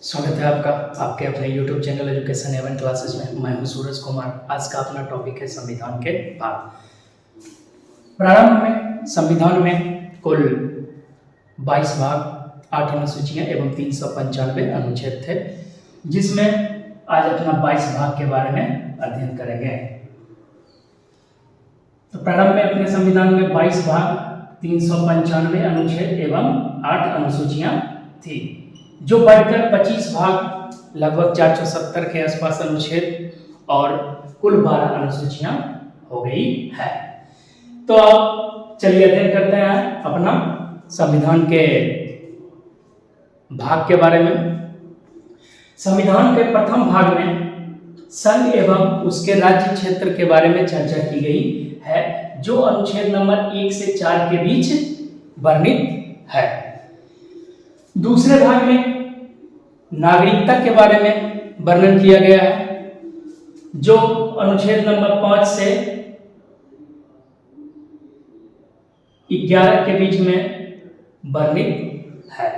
स्वागत है आपका आपके अपने YouTube चैनल एजुकेशन एवन क्लासेस में। मैं हूं सूरज कुमार। आज का अपना टॉपिक है संविधान के भाग। प्रारंभ में संविधान में कुल 22 भाग, 8 अनुसूचियां एवं 395 अनुच्छेद थे, जिसमें आज अपना 22 भाग के बारे में अध्ययन करेंगे। तो प्रारंभ में अपने संविधान में 22 भाग, 395 अनुच्छेद एवं 8 अनुसूचियां थी, जो बढ़कर 25 भाग, लगभग 470 के आसपास अनुच्छेद और कुल 12 अनुसूचियां हो गई है। तो अब चलिए अध्ययन करते हैं अपना संविधान के भाग के बारे में। संविधान के प्रथम भाग में संघ एवं उसके राज्य क्षेत्र के बारे में चर्चा की गई है, जो अनुच्छेद नंबर 1 से 4 के बीच वर्णित है। दूसरे भाग में नागरिकता के बारे में वर्णन किया गया है, जो अनुच्छेद नंबर 5 से 11 के बीच में वर्णित है।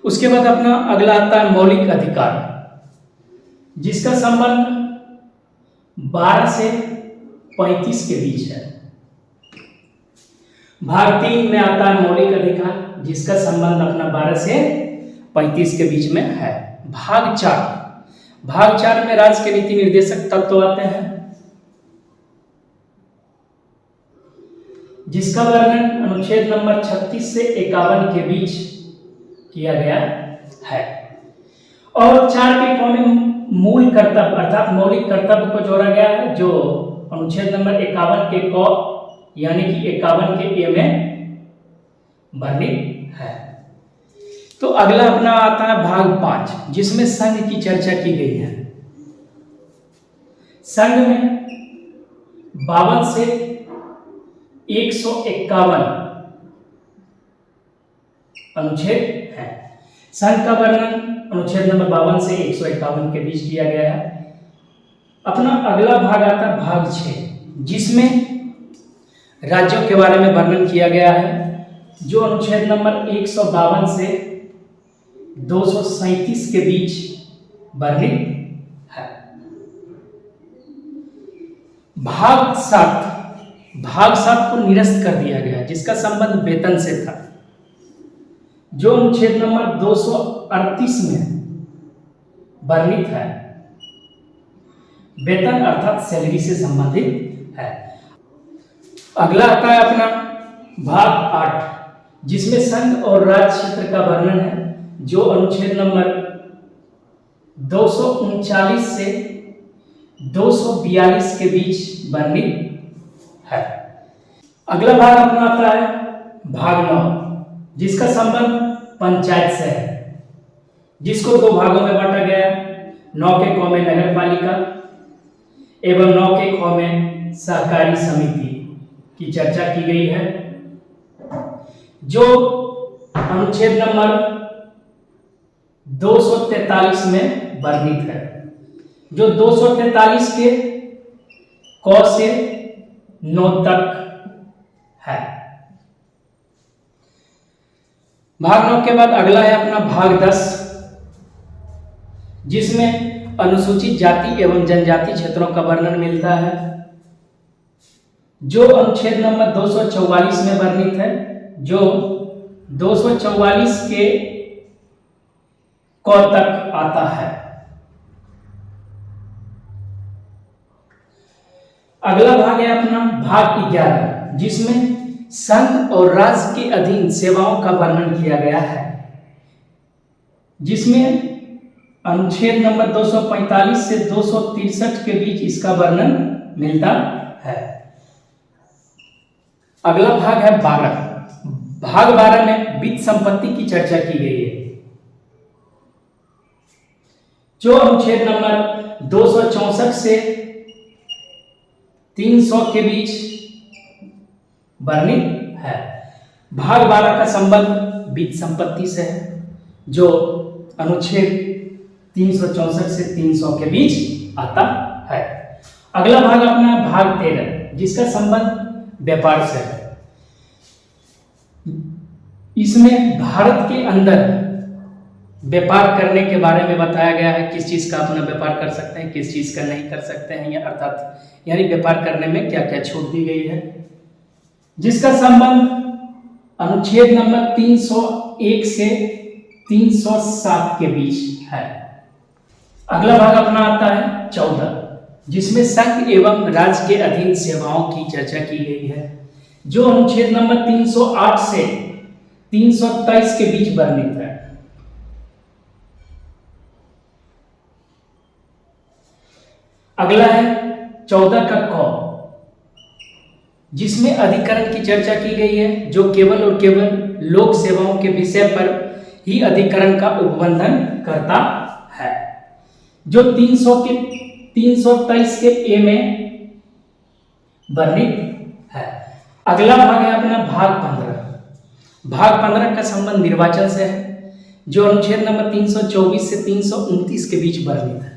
उसके बाद अपना अगला आता है मौलिक अधिकार, जिसका संबंध 12 से 35 के बीच है। भाग 3 में आता है मौलिक अधिकार, जिसका संबंध अपना 12 से 35 के बीच में है। भाग 4 में राज्य के नीति निर्देशक तत्व आते हैं, जिसका वर्णन अनुच्छेद नंबर 36 से 51 के बीच किया गया है। और 4 के क में मूल कर्तव्य अर्थात मौलिक कर्तव्य को जोड़ा गया है, जो अनुच्छेद नंबर 51 के क यानी कि 51 के ए में वर्णित है। तो अगला अपना आता है भाग 5, जिसमें संघ की चर्चा की गई है। संघ में 52 से 151 अनुच्छेद है। संघ का वर्णन अनुच्छेद नंबर 52 से 151 के बीच किया गया है। अपना अगला भाग आता है भाग 6, जिसमें राज्यों के बारे में वर्णन किया गया है, जो अनुच्छेद नंबर 152 से 237 के बीच वर्णित है। भाग 7 को निरस्त कर दिया गया, जिसका संबंध वेतन से था, जो अनुच्छेद नंबर 238 में वर्णित है। वेतन अर्थात सैलरी से संबंधित है। अगला आता है अपना भाग 8, जिसमें संघ और राज्य क्षेत्र का वर्णन है, जो अनुच्छेद नंबर 239 से 242 के बीच वर्णित है। अगला भाग अपना आता है भाग 9, जिसका संबंध पंचायत से है, जिसको 2 भागों में बांटा गया है। 9 के क में नगर पालिका एवं 9 के ख में सहकारी समिति की चर्चा की गई है, जो अनुच्छेद नंबर 243 में वर्णित है, जो 243 के क से 9 तक है। भाग 9 के बाद अगला है अपना भाग 10, जिसमें अनुसूचित जाति एवं जनजाति क्षेत्रों का वर्णन मिलता है, जो अनुच्छेद नंबर 244 में वर्णित है, जो 244 के क तक आता है। अगला भाग है अपना भाग 11, जिसमें संघ और राज्य के अधीन सेवाओं का वर्णन किया गया है, जिसमें अनुच्छेद नंबर 245 से 263 के बीच इसका वर्णन मिलता है। अगला भाग है 12। भाग 12 में वित्त संपत्ति की चर्चा की गई है, जो अनुच्छेद नंबर 264 से 300 के बीच वर्णित है। भाग 12 का संबंध वित्त संपत्ति से है, जो अनुच्छेद 364 से 300 के बीच आता है। अगला भाग अपना भाग 13, जिसका संबंध व्यापार से है। इसमें भारत के अंदर व्यापार करने के बारे में बताया गया है, किस चीज़ का अपना व्यापार कर सकते हैं, किस चीज़ का नहीं कर सकते हैं, या अर्थात यानी व्यापार करने में क्या क्या छूट दी गई है, जिसका संबंध अनुच्छेद नंबर 301 से 307 के बीच है। अगला भाग अपना आता है 14, जिसमें संघ एवं राज्य के अधीन सेवाओं की चर्चा की गई है, जो अनुच्छेद नंबर 308 से 323 के बीच वर्णित है। अगला है 14 का क, जिसमें अधिकरण की चर्चा की गई है, जो केवल और केवल लोक सेवाओं के विषय पर ही अधिकरण का उपबंधन करता है, जो 323 के ए में वर्णित है। अगला भाग है अपना भाग 15। भाग 15 का संबंध निर्वाचन से है, जो अनुच्छेद नंबर 324 से 329 के बीच वर्णित है।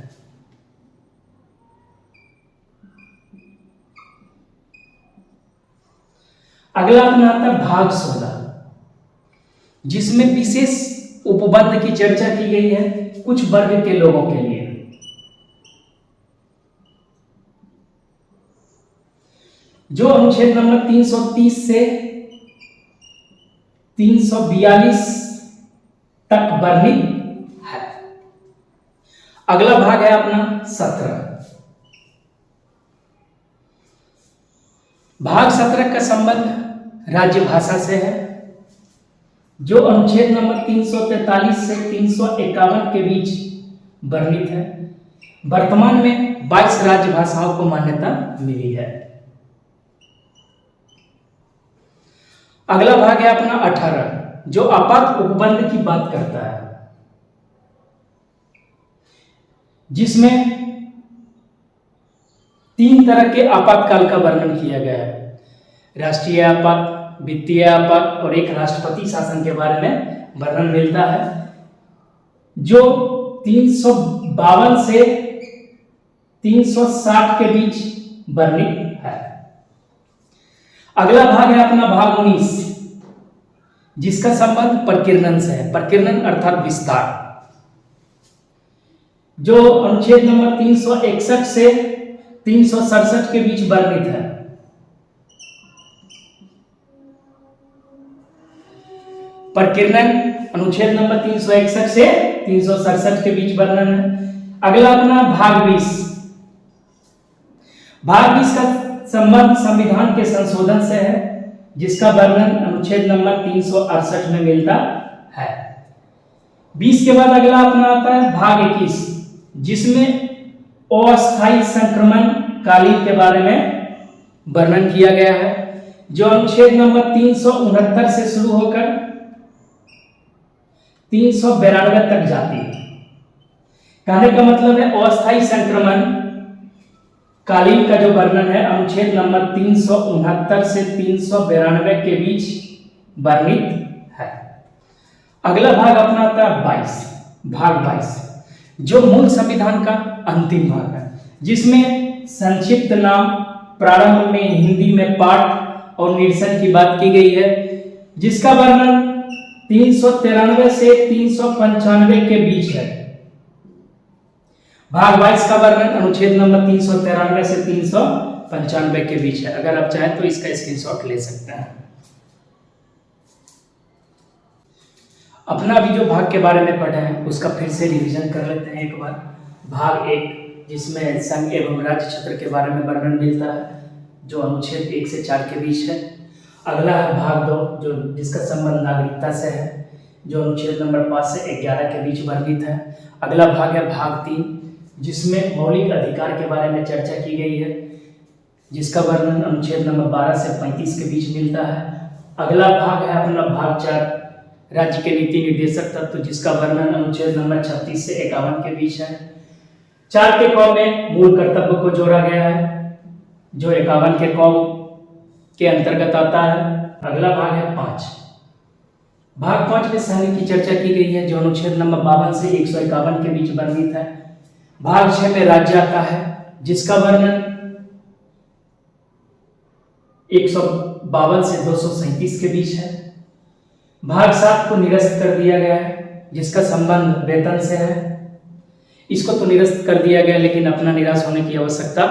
अगला अपना आता है भाग 16, जिसमें विशेष उपबंध की चर्चा की गई है कुछ वर्ग के लोगों के लिए, जो अनुच्छेद नंबर 330 से 342 तक वर्णित है। अगला भाग है अपना 17। भाग 17 का संबंध राज्य भाषा से है, जो अनुच्छेद नंबर 343 से 351 के बीच वर्णित है। वर्तमान में 22 राज्य भाषाओं को मान्यता मिली है। अगला भाग है अपना 18, जो आपात उपबंध की बात करता है, जिसमें 3 तरह के आपातकाल का वर्णन किया गया है, राष्ट्रीय आपात, वित्तीय आपात और एक राष्ट्रपति शासन के बारे में वर्णन मिलता है, जो 352 से 360 के बीच वर्णित है। अगला भाग है अपना भाग 19, जिसका संबंध प्रकीर्णन से है। प्रकीर्णन अर्थात विस्तार, जो अनुच्छेद नंबर 361 से 367 के बीच वर्णित है। प्रकीर्णन अनुच्छेद नंबर 361 से 367 के बीच वर्णन है। अगला अपना भाग 20। भाग 20 का संबंध संविधान के संशोधन से है, जिसका वर्णन अनुच्छेद नंबर 368 में मिलता है। 20 के बाद अगला अपना आता है भाग 21, जिसमें अस्थायी संक्रमण कालीन के बारे में वर्णन किया गया है, जो अनुच्छेद नंबर 369 से शुरू होकर 392 तक जाती है। कहने का मतलब है अस्थायी संक्रमण कालीन का जो वर्णन है अनुच्छेद नंबर 369 से 392 के बीच वर्णित है। अगला भाग अपना आता है 22, भाग 22, जो मूल संविधान का अंतिम भाग है, जिसमें संक्षिप्त नाम, प्रारंभ में हिंदी में पाठ और निरसन की बात की गई है, जिसका वर्णन 393 से 395 के बीच है। भाग 22 का वर्णन अनुच्छेद नंबर 393 से 395 के बीच है। अगर आप चाहें तो इसका स्क्रीनशॉट ले सकते हैं। अपना अभी जो भाग के बारे में पढ़ा है उसका फिर से रिवीजन कर लेते हैं एक बार। भाग 1, जिसमें संघ एवं राज्य क्षेत्र के बारे में वर्णन मिलता है, जो अनुच्छेद 1 से 4 के बीच है। अगला है भाग 2, जो जिसका संबंध नागरिकता से है, जो अनुच्छेद नंबर 5 से 11 के बीच वर्णित है। अगला भाग है भाग 3, जिसमें मौलिक अधिकार के बारे में चर्चा की गई है, जिसका वर्णन अनुच्छेद नंबर 12 से 35 के बीच मिलता है। अगला भाग है अपना भाग 4, राज्य के नीति निर्देशक तत्व, जिसका वर्णन अनुच्छेद नंबर 36 से 51 के बीच है। 4 के क में मूल कर्तव्य को जोड़ा गया है, जो 51 के क के अंतर्गत आता है। अगला भाग है 5। भाग 5 में संघ की चर्चा की गई है, जो अनुच्छेद नंबर 52 से 151 के बीच वर्णित है। भाग 6 में राज्य आता है, जिसका वर्णन 152 से 237 के बीच है। भाग 7 को निरस्त कर दिया गया है, जिसका संबंध वेतन से है, इसको तो निरस्त कर दिया गया, लेकिन अपना निराश होने की आवश्यकता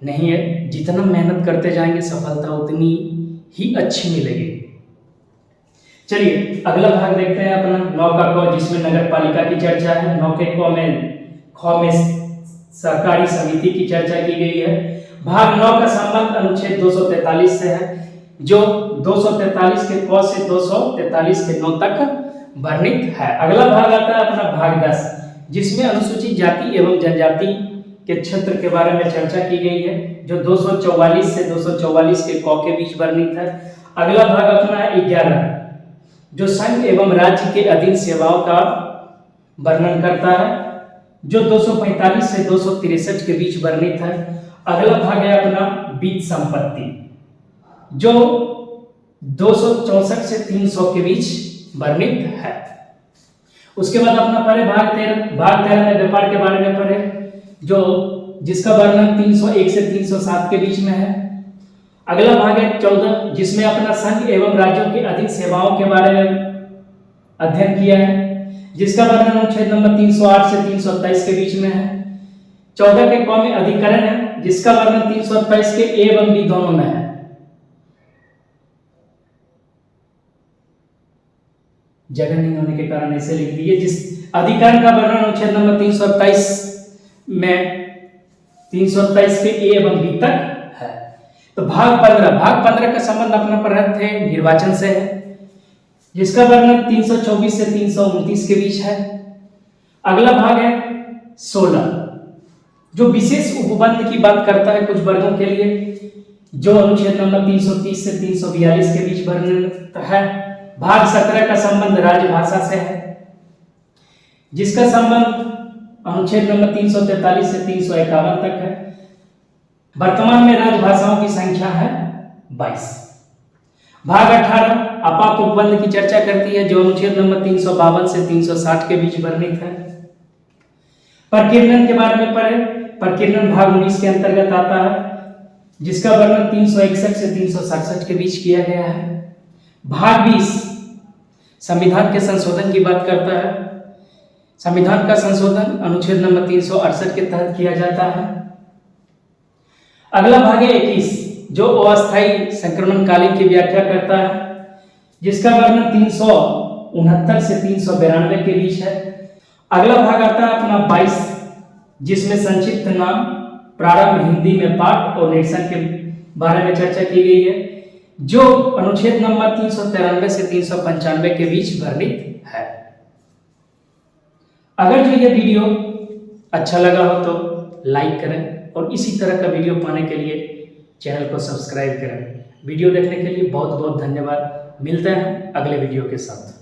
नहीं है। जितना मेहनत करते जाएंगे सफलता उतनी ही अच्छी मिलेगी। चलिए अगला भाग देखते हैं अपना 9 का क, जिसमें नगर पालिका की चर्चा है। 9 के ख में सहकारी समिति की चर्चा की गई है। भाग 9 का संबंध अनुच्छेद 243 से है, जो 243 के क से 243 के 9 तक वर्णित है। अगला भाग आता है अपना भाग 10, जिसमें अनुसूचित जाति एवं जनजाति के क्षेत्र के बारे में चर्चा की गई है, जो 244 से 244 के क के बीच वर्णित है। अगला भाग अपना है 11, जो संघ एवं राज्य के अधीन सेवाओं का वर्णन करता है, जो 245 से 263 के बीच वर्णित है। अगला भाग है अपना बीज संपत्ति, जो 264 से 300 के बीच वर्णित है। उसके बाद अपना पढ़े भाग 13। भाग 13 में व्यापार के बारे में पढ़े, जो जिसका वर्णन 301 से 307 के बीच में है। अगला भाग है 14, जिसमें अपना संघ एवं राज्यों के अधीन सेवाओं के बारे में अध्ययन किया है, जिसका वर्णन अनुच्छेद नंबर 308 से 327 के बीच में है। 14 के क में अधिकरण है, जिसका वर्णन 327 के ए एवं बी दोनों में है। जगह नहीं होने के कारण ऐसे लिख दिए। जिस अधिकरण का वर्णन अनुच्छेद नंबर 327 में 327 के ए एवं बी तक है। तो भाग 15 का संबंध अपना पढ़ते थे निर्वाचन से है, जिसका वर्णन 324 से 329 के बीच है। अगला भाग है 16, जो विशेष उपबंध की बात करता है कुछ वर्गों के लिए, जो अनुच्छेद नंबर 330 से 342 के बीच वर्णित है। भाग 17 का संबंध राजभाषा से है, जिसका संबंध अनुच्छेद नंबर 343 से 351 तक है। वर्तमान में राजभाषाओं की संख्या है 22। भाग 18 आपात उपबंध की चर्चा करती है, जो अनुच्छेद नंबर 352 से 360 के बीच वर्णित है। प्रकीर्णन के बारे में पढ़े। प्रकीर्णन भाग 19 के अंतर्गत आता है, जिसका वर्णन 361 से 367 के बीच किया गया है। भाग 20 संविधान के संशोधन की बात करता है। संविधान का संशोधन अनुच्छेद नंबर 368 के तहत किया जाता है। अगला भाग है 21, जो अस्थायी संक्रमणकालीन की व्याख्या करता है, जिसका वर्णन 369 से 392 के बीच है। अगला भाग आता है अपना 22, जिसमें संक्षिप्त नाम, प्रारंभ, हिंदी में पाठ और निरसन के बारे में चर्चा की गई है, जो अनुच्छेद नंबर 393 से 395 के बीच वर्णित है। अगर जो ये वीडियो अच्छा लगा हो तो लाइक करें, और इसी तरह का वीडियो पाने के लिए चैनल को सब्सक्राइब करें। वीडियो देखने के लिए बहुत बहुत धन्यवाद। मिलते हैं अगले वीडियो के साथ।